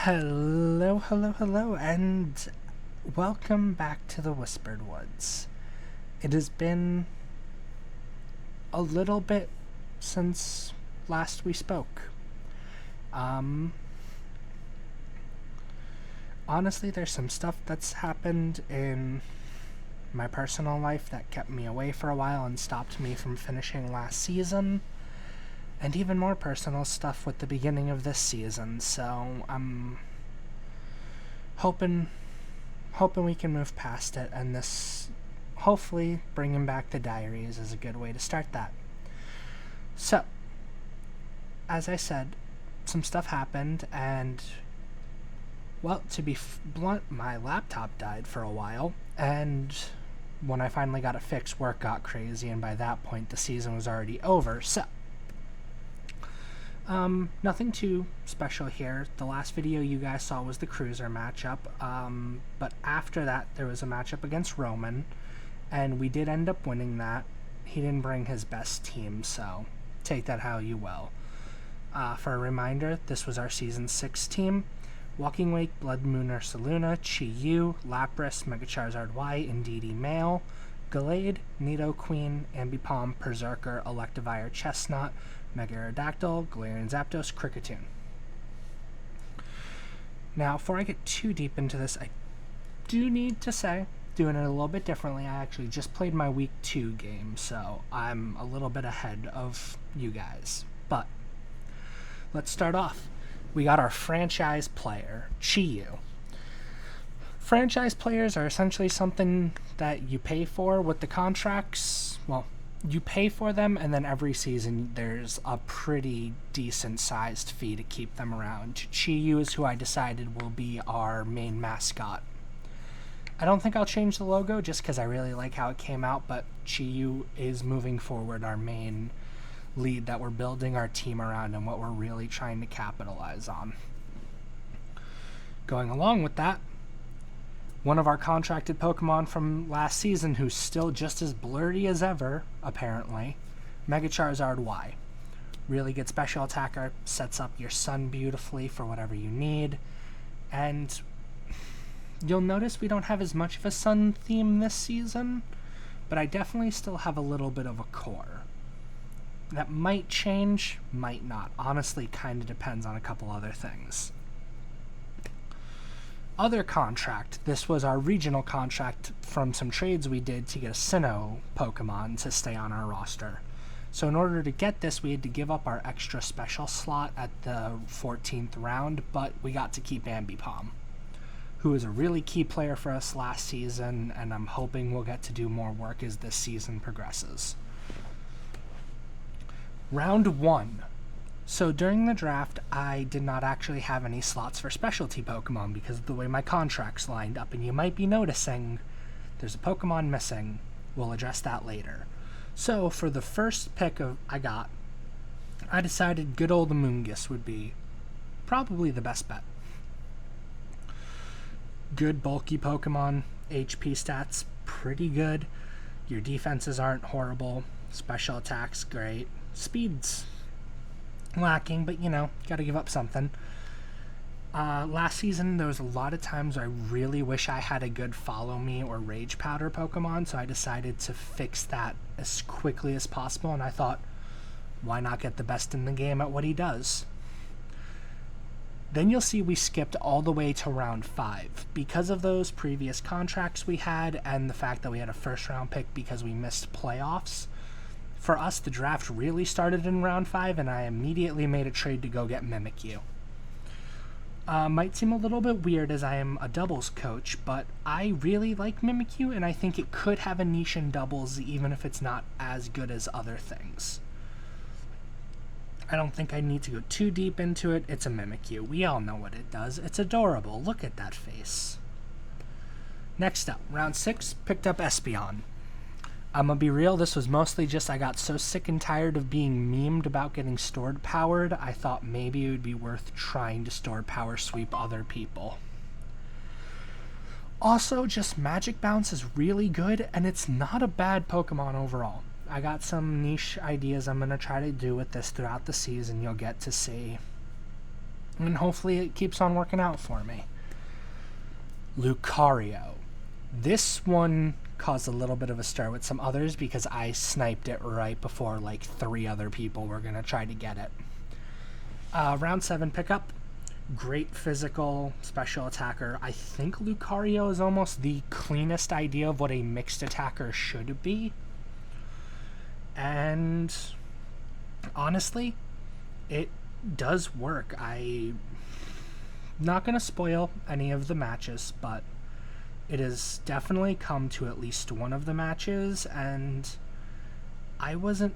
Hello, and welcome back to the Whispered Woods. It has been a little bit since last we spoke. Honestly, there's some stuff that's happened in my personal life that kept me away for a while and stopped me from finishing last season. And even more personal stuff with the beginning of this season, so I'm hoping we can move past it, and this, hopefully, bringing back the Diaries is a good way to start that. So, as I said, some stuff happened, and, well, to be blunt, my laptop died for a while, and when I finally got it fixed, work got crazy, and by that point, the season was already over, so nothing too special here. The last video you guys saw was the Cruiser matchup, but after that there was a matchup against Roman, and we did end up winning that. He didn't bring his best team, so take that how you will. For a reminder, this was our Season 6 team. Walking Wake, Blood Moon Ursaluna, Chi-Yu, Lapras, Mega Charizard Y, Indeedee Male, Gallade, Nidoqueen, Ambipom, Berserker, Electivire, Chestnut, Mega Aerodactyl, Galarian Zapdos, Kricketune. Now, before I get too deep into this, I do need to say, doing it a little bit differently, I actually just played my Week 2 game, so I'm a little bit ahead of you guys. But, let's start off. We got our franchise player, Chi-Yu. Franchise players are essentially something that you pay for with the contracts. Well, you pay for them, and then every season there's a pretty decent sized fee to keep them around. Chi-Yu is who I decided will be our main mascot. I don't think I'll change the logo just because I really like how it came out, but Chi-Yu is moving forward our main lead that we're building our team around and what we're really trying to capitalize on. Going along with that, one of our contracted Pokemon from last season, who's still just as blurry as ever, apparently, Mega Charizard Y. Really good special attacker, sets up your sun beautifully for whatever you need, and you'll notice we don't have as much of a sun theme this season, but I definitely still have a little bit of a core. That might change, might not. Honestly, kind of depends on a couple other things. Other contract, this was our regional contract from some trades we did to get a Sinnoh Pokemon to stay on our roster. So in order to get this, we had to give up our extra special slot at the 14th round, but we got to keep Ambipom, who is a really key player for us last season, and I'm hoping we'll get to do more work as this season progresses. Round 1. So during the draft, I did not actually have any slots for specialty Pokemon because of the way my contracts lined up, and you might be noticing there's a Pokemon missing. We'll address that later. So for the first pick I decided good old Amoonguss would be probably the best bet. Good bulky Pokemon, HP stats pretty good, your defenses aren't horrible, special attacks great, speed's lacking, but gotta give up something. Last season there was a lot of times I really wish I had a good Follow Me or Rage Powder Pokemon, so I decided to fix that as quickly as possible, and I thought, why not get the best in the game at what he does? Then you'll see we skipped all the way to round 5 because of those previous contracts we had and the fact that we had a first round pick because we missed playoffs. For us, the draft really started in round 5, and I immediately made a trade to go get Mimikyu. Might seem a little bit weird as I am a doubles coach, but I really like Mimikyu, and I think it could have a niche in doubles even if it's not as good as other things. I don't think I need to go too deep into it. It's a Mimikyu. We all know what it does. It's adorable. Look at that face. Next up, round 6, picked up Espeon. I'm gonna be real, this was mostly just I got so sick and tired of being memed about getting stored powered, I thought maybe it would be worth trying to stored power sweep other people. Also, just Magic Bounce is really good, and it's not a bad Pokemon overall. I got some niche ideas I'm gonna try to do with this throughout the season. You'll get to see And hopefully it keeps on working out for me. Lucario. This one caused a little bit of a stir with some others because I sniped it right before like 3 other people were going to try to get it. Round 7 pickup. Great physical special attacker. I think Lucario is almost the cleanest idea of what a mixed attacker should be. And honestly, it does work. I'm not going to spoil any of the matches, but it has definitely come to at least one of the matches, and I wasn't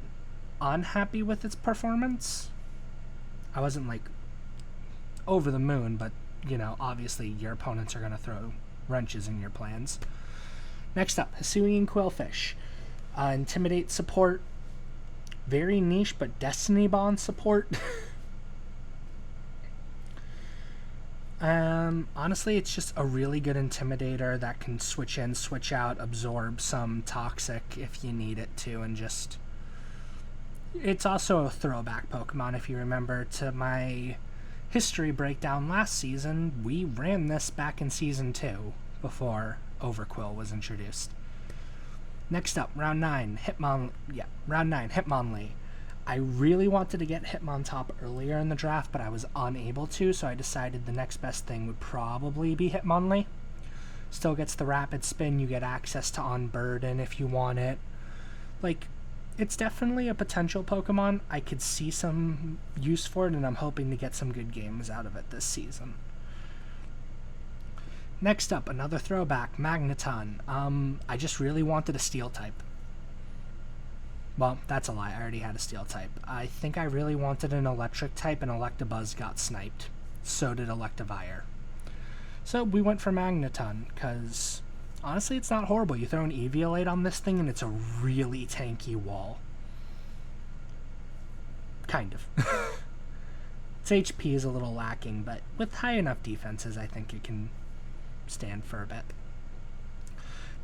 unhappy with its performance. I wasn't like over the moon, but you know, obviously your opponents are going to throw wrenches in your plans. Next up, Hisuian Quillfish. Intimidate support. Very niche, but Destiny Bond support. Honestly, it's just a really good intimidator that can switch in, switch out, absorb some toxic if you need it to, and just... It's also a throwback Pokemon. If you remember to my history breakdown last season, we ran this back in Season 2 before Overquill was introduced. Next up, Round 9, Hitmonlee. I really wanted to get Hitmontop earlier in the draft, but I was unable to, so I decided the next best thing would probably be Hitmonlee. Still gets the rapid spin, you get access to Unburden if you want it. Like, it's definitely a potential Pokemon. I could see some use for it, and I'm hoping to get some good games out of it this season. Next up, another throwback, Magneton. I just really wanted a Steel type. Well, that's a lie. I already had a Steel type. I think I really wanted an Electric type, and Electabuzz got sniped. So did Electivire. So we went for Magneton, because honestly, it's not horrible. You throw an Eviolite on this thing, and it's a really tanky wall. Kind of. Its HP is a little lacking, but with high enough defenses, I think it can stand for a bit.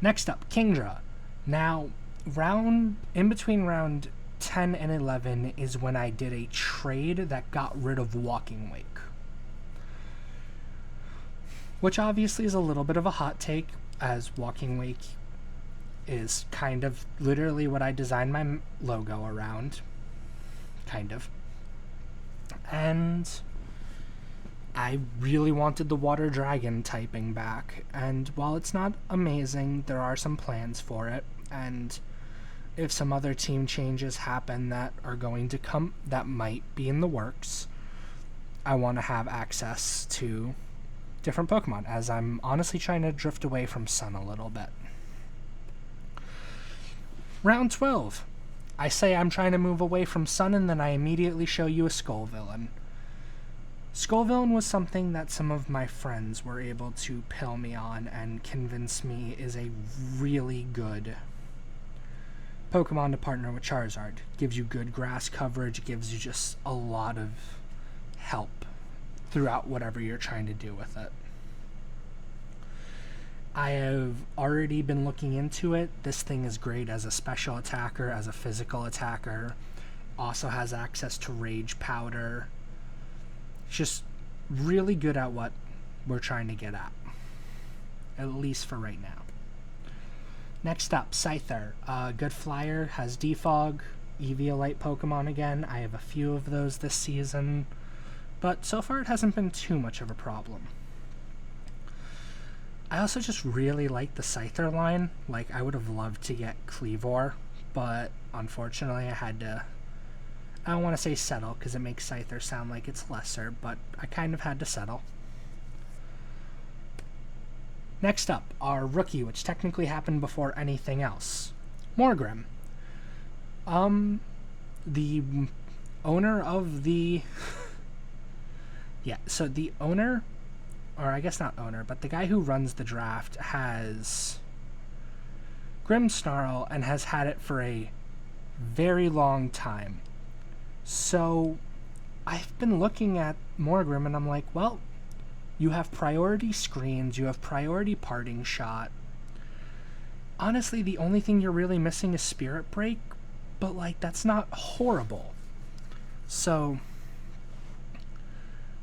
Next up, Kingdra. Now, in between round 10 and 11 is when I did a trade that got rid of Walking Wake. Which obviously is a little bit of a hot take, as Walking Wake is kind of literally what I designed my logo around. Kind of. And I really wanted the Water Dragon typing back, and while it's not amazing, there are some plans for it, and if some other team changes happen that are going to come, that might be in the works, I want to have access to different Pokemon, as I'm honestly trying to drift away from Sun a little bit. Round 12. I say I'm trying to move away from Sun, and then I immediately show you a Skull Villain. Skull Villain was something that some of my friends were able to pill me on and convince me is a really good Pokemon to partner with Charizard. Gives you good grass coverage, gives you just a lot of help throughout whatever you're trying to do with it. I have already been looking into it. This thing is great as a special attacker, as a physical attacker. Also has access to Rage Powder. It's just really good at what we're trying to get at least for right now. Next up, Scyther. Good flyer, has Defog, Eviolite Pokemon again. I have a few of those this season, but so far it hasn't been too much of a problem. I also just really like the Scyther line. Like, I would have loved to get Cleavor, but unfortunately I had to... I don't want to say settle, because it makes Scyther sound like it's lesser, but I kind of had to settle. Next up, our rookie, which technically happened before anything else. Morgrem. The owner of the... yeah, so the owner, or I guess not owner, but the guy who runs the draft has Grimmsnarl and has had it for a very long time. So I've been looking at Morgrem and I'm like, well, you have priority screens, you have priority parting shot. Honestly, the only thing you're really missing is Spirit Break, but like, that's not horrible. So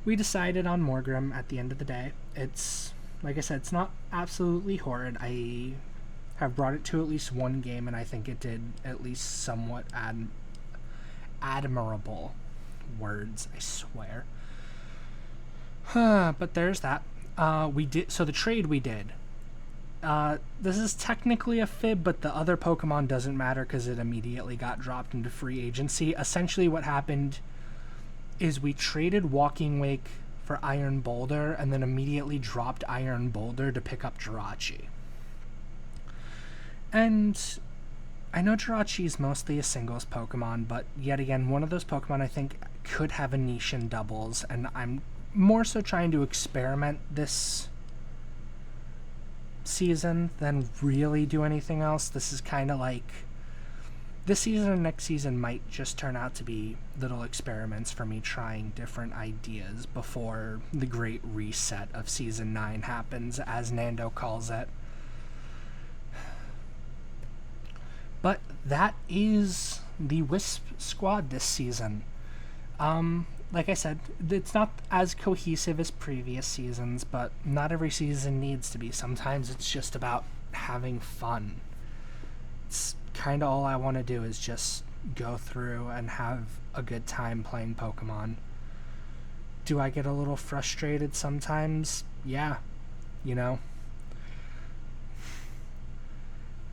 we decided on Morgrim at the end of the day. It's, like I said, it's not absolutely horrid. I have brought it to at least one game, and I think it did at least somewhat admirable. Words, I swear. But there's that. So the trade we did. This is technically a fib, but the other Pokemon doesn't matter because it immediately got dropped into free agency. Essentially what happened is we traded Walking Wake for Iron Boulder and then immediately dropped Iron Boulder to pick up Jirachi. And I know Jirachi is mostly a singles Pokemon, but yet again, one of those Pokemon I think could have a niche in doubles, and I'm more so trying to experiment this season than really do anything else. This is kind of like, this season and next season might just turn out to be little experiments for me trying different ideas before the great reset of Season 9 happens, as Nando calls it. But that is the Wisp squad this season. Like I said, it's not as cohesive as previous seasons, but not every season needs to be. Sometimes it's just about having fun. It's kind of all I want to do is just go through and have a good time playing Pokemon. Do I get a little frustrated sometimes? Yeah, you know.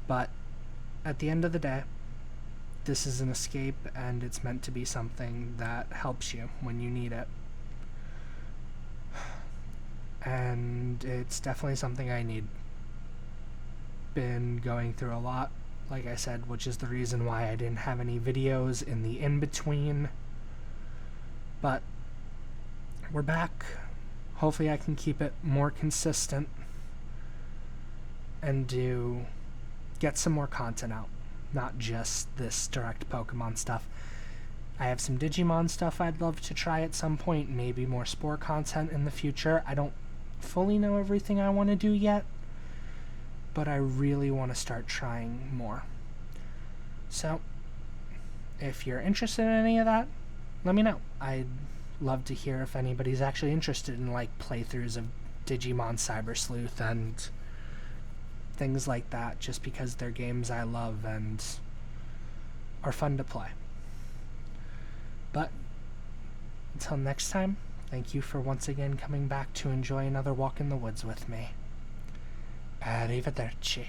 But at the end of the day, this is an escape, and it's meant to be something that helps you when you need it. And it's definitely something I need. Been going through a lot, like I said, which is the reason why I didn't have any videos in the in-between. But we're back. Hopefully I can keep it more consistent and get some more content out. Not just this direct Pokemon stuff. I have some Digimon stuff I'd love to try at some point, maybe more Spore content in the future. I don't fully know everything I want to do yet, but I really want to start trying more. So, if you're interested in any of that, let me know. I'd love to hear if anybody's actually interested in like playthroughs of Digimon Cyber Sleuth and things like that, just because they're games I love and are fun to play. But until next time, thank you for once again coming back to enjoy another walk in the woods with me. Arrivederci.